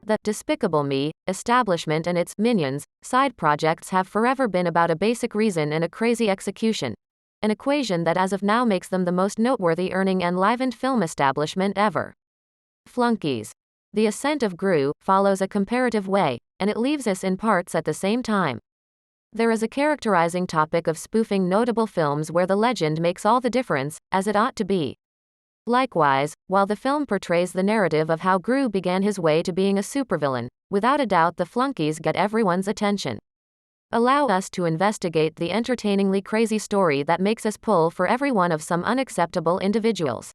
The Despicable Me establishment and its minions side projects have forever been about a basic reason and a crazy execution. An equation that as of now makes them the most noteworthy earning enlivened film establishment ever. Flunkies. The ascent of Gru follows a comparative way, and it leaves us in parts at the same time. There is a characterizing topic of spoofing notable films where the legend makes all the difference, as it ought to be. Likewise, while the film portrays the narrative of how Gru began his way to being a supervillain, without a doubt the flunkies get everyone's attention. Allow us to investigate the entertainingly crazy story that makes us pull for every one of some unacceptable individuals.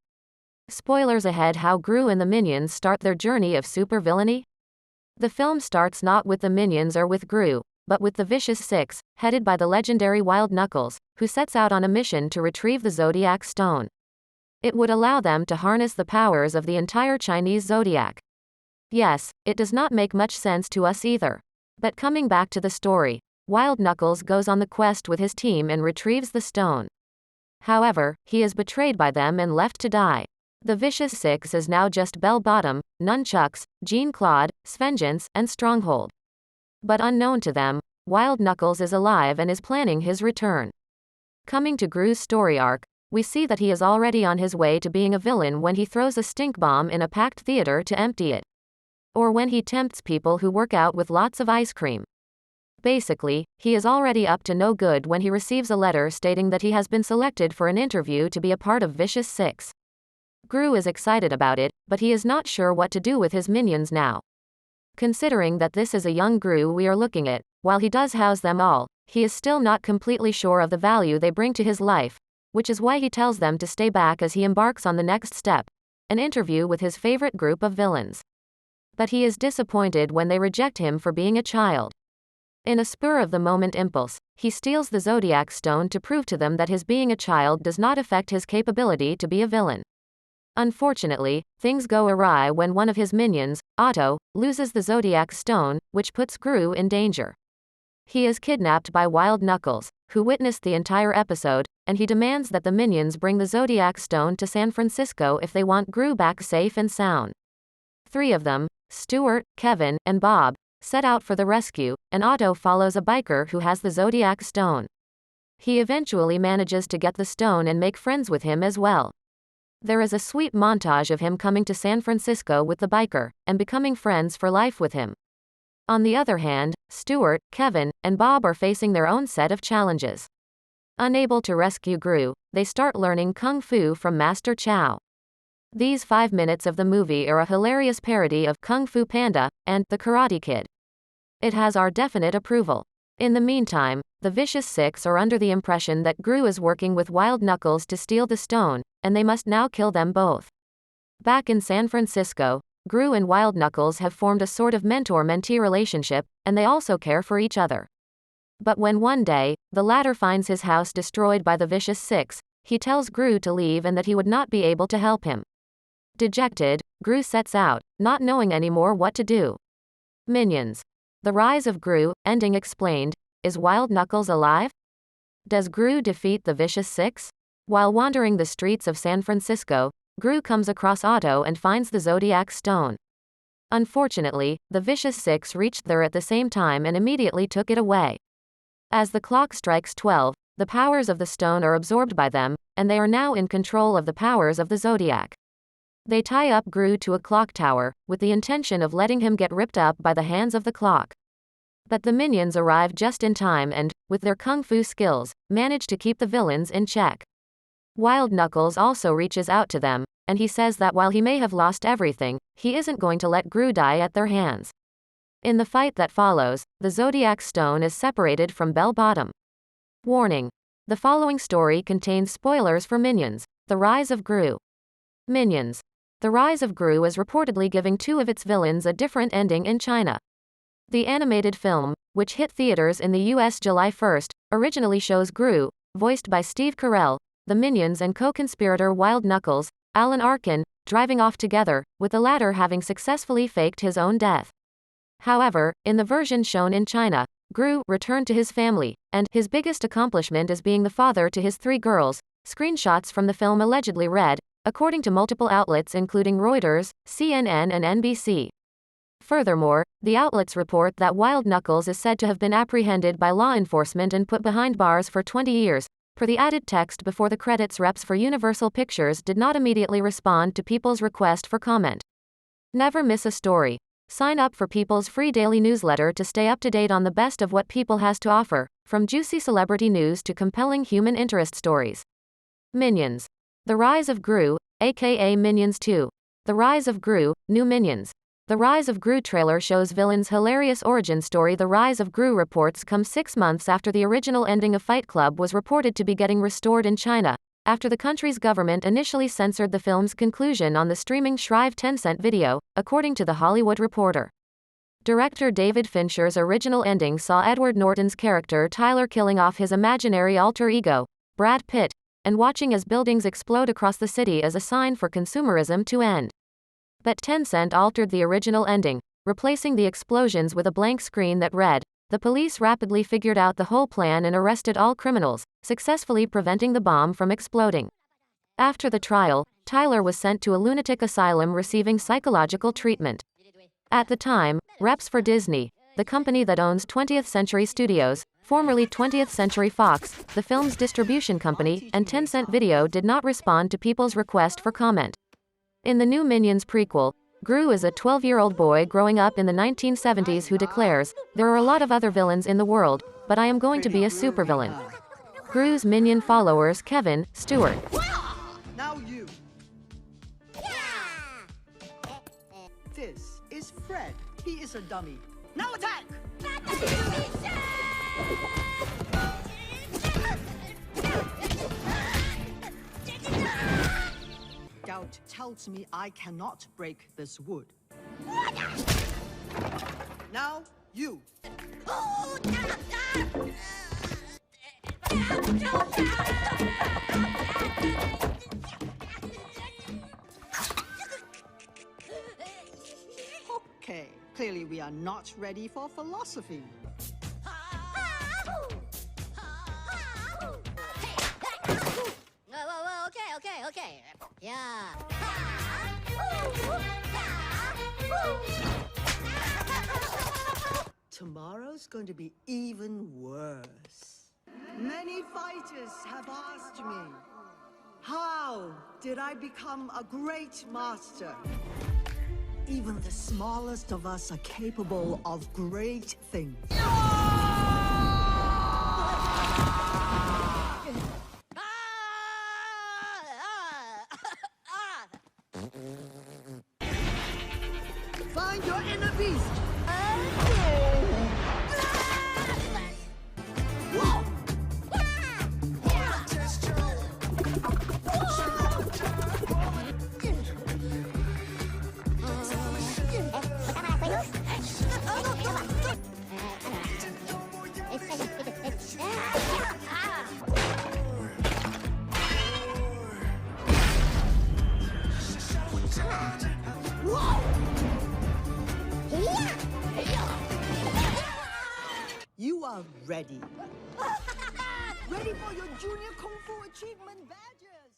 Spoilers ahead: how Gru and the minions start their journey of supervillainy. The film starts not with the minions or with Gru, but with the Vicious Six, headed by the legendary Wild Knuckles, who sets out on a mission to retrieve the Zodiac Stone. It would allow them to harness the powers of the entire Chinese zodiac. Yes, it does not make much sense to us either. But coming back to the story, Wild Knuckles goes on the quest with his team and retrieves the stone. However, he is betrayed by them and left to die. The Vicious Six is now just Bell Bottom, Nunchucks, Jean-Claude, Svengeance, and Stronghold. But unknown to them, Wild Knuckles is alive and is planning his return. Coming to Gru's story arc, we see that he is already on his way to being a villain when he throws a stink bomb in a packed theater to empty it. Or when he tempts people who work out with lots of ice cream. Basically, he is already up to no good when he receives a letter stating that he has been selected for an interview to be a part of Vicious Six. Gru is excited about it, but he is not sure what to do with his minions now. Considering that this is a young Gru we are looking at, while he does house them all, he is still not completely sure of the value they bring to his life, which is why he tells them to stay back as he embarks on the next step, an interview with his favorite group of villains. But he is disappointed when they reject him for being a child. In a spur-of-the-moment impulse, he steals the Zodiac Stone to prove to them that his being a child does not affect his capability to be a villain. Unfortunately, things go awry when one of his minions, Otto, loses the Zodiac Stone, which puts Gru in danger. He is kidnapped by Wild Knuckles, who witnessed the entire episode, and he demands that the minions bring the Zodiac Stone to San Francisco if they want Gru back safe and sound. 3 of them, Stuart, Kevin, and Bob, set out for the rescue, and Otto follows a biker who has the Zodiac Stone. He eventually manages to get the stone and make friends with him as well. There is a sweet montage of him coming to San Francisco with the biker, and becoming friends for life with him. On the other hand, Stuart, Kevin, and Bob are facing their own set of challenges. Unable to rescue Gru, they start learning Kung Fu from Master Chow. These 5 minutes of the movie are a hilarious parody of Kung Fu Panda and The Karate Kid. It has our definite approval. In the meantime, the Vicious Six are under the impression that Gru is working with Wild Knuckles to steal the stone, and they must now kill them both. Back in San Francisco, Gru and Wild Knuckles have formed a sort of mentor-mentee relationship, and they also care for each other. But when one day, the latter finds his house destroyed by the Vicious Six, he tells Gru to leave and that he would not be able to help him. Dejected, Gru sets out, not knowing anymore what to do. Minions. The rise of Gru, ending explained. Is Wild Knuckles alive? Does Gru defeat the Vicious Six? While wandering the streets of San Francisco, Gru comes across Otto and finds the Zodiac Stone. Unfortunately, the Vicious Six reached there at the same time and immediately took it away. As the clock strikes 12, the powers of the stone are absorbed by them, and they are now in control of the powers of the Zodiac. They tie up Gru to a clock tower, with the intention of letting him get ripped up by the hands of the clock. But the minions arrive just in time and, with their kung fu skills, manage to keep the villains in check. Wild Knuckles also reaches out to them, and he says that while he may have lost everything, he isn't going to let Gru die at their hands. In the fight that follows, the Zodiac Stone is separated from Bell Bottom. Warning. The following story contains spoilers for Minions: The Rise of Gru. Minions. The Rise of Gru is reportedly giving 2 of its villains a different ending in China. The animated film, which hit theaters in the US July 1st, originally shows Gru, voiced by Steve Carell, the Minions and co-conspirator Wild Knuckles, Alan Arkin, driving off together, with the latter having successfully faked his own death. However, in the version shown in China, Gru returned to his family, and his biggest accomplishment is being the father to his 3 girls. Screenshots from the film allegedly read, according to multiple outlets including Reuters, CNN and NBC. Furthermore, the outlets report that Wild Knuckles is said to have been apprehended by law enforcement and put behind bars for 20 years. Per the added text before the credits, reps for Universal Pictures did not immediately respond to People's request for comment. Never miss a story. Sign up for People's free daily newsletter to stay up to date on the best of what People has to offer, from juicy celebrity news to compelling human interest stories. Minions. The Rise of Gru, aka Minions 2. The Rise of Gru, New Minions. The Rise of Gru trailer shows villain's hilarious origin story. The Rise of Gru reports come 6 months after the original ending of Fight Club was reported to be getting restored in China, after the country's government initially censored the film's conclusion on the streaming Shrive Tencent video, according to The Hollywood Reporter. Director David Fincher's original ending saw Edward Norton's character Tyler killing off his imaginary alter ego, Brad Pitt, and watching as buildings explode across the city as a sign for consumerism to end. But Tencent altered the original ending, replacing the explosions with a blank screen that read, "The police rapidly figured out the whole plan and arrested all criminals, successfully preventing the bomb from exploding." After the trial, Tyler was sent to a lunatic asylum receiving psychological treatment. At the time, reps for Disney, the company that owns 20th Century Studios, formerly 20th Century Fox, the film's distribution company, and Tencent Video did not respond to People's request for comment. In the new Minions prequel, Gru is a 12-year-old boy growing up in the 1970s who declares, "There are a lot of other villains in the world, but I am going to be a supervillain." Gru's minion followers Kevin, Stuart. Now you. This is Fred. He is a dummy. Now attack! Doubt tells me I cannot break this wood. Now, you. Okay, clearly we are not ready for philosophy. Okay. Yeah. Tomorrow's going to be even worse. Many fighters have asked me, how did I become a great master? Even the smallest of us are capable of great things. Find your inner beast! You are ready. Ready for your junior Kung Fu achievement badges.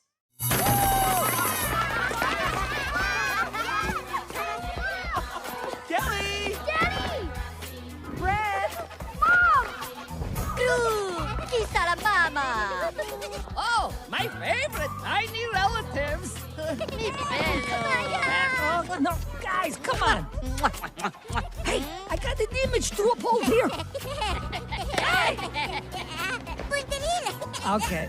Kelly! Daddy! Fred! Mom! Quizá la mama! Oh, my favorite tiny relatives! Mi pelo! Oh, no, guys, come on! Hey, I got an image to uphold here! Hey! Okay.